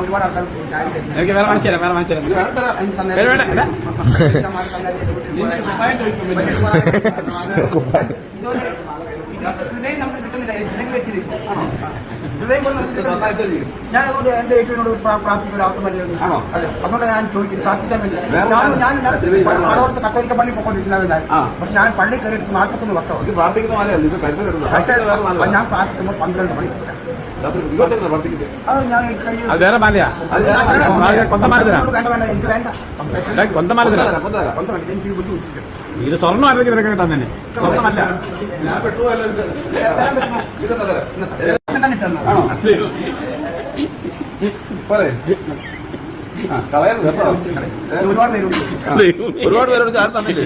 ഒരുപാട് ആൾക്കാർ വേറെ വാങ്ങിച്ചു ഹൃദയം നമുക്ക് കിട്ടുന്നില്ല. ഹൃദയം ഞാൻ അതുകൊണ്ട് എന്റെ ഏറ്റവും പ്രാർത്ഥിക്കുന്ന ആത്മമര്യാദ അതെ. അതുകൊണ്ട് ഞാൻ ചോദിക്കും പ്രാർത്ഥിക്കാൻ വേണ്ടി. ഞാൻ പടവലത്തെ കത്തോലിക്ക പള്ളി പോയിക്കൊണ്ടിരിക്കുന്നവരായി. പക്ഷെ ഞാൻ പള്ളി കയറി 41 വർഷം. ഞാൻ പ്രാർത്ഥിക്കുമ്പോൾ 12 മണി. അത് വേറെ മാലയാ, കൊന്തമാല. ഇത് സ്വർണ്ണം അല്ലെങ്കിൽ ഇതൊക്കെ കിട്ടാൻ തന്നെ സ്വർണ്ണമല്ല. ഒരുപാട് പേരോട് ആരും തന്നില്ലേ?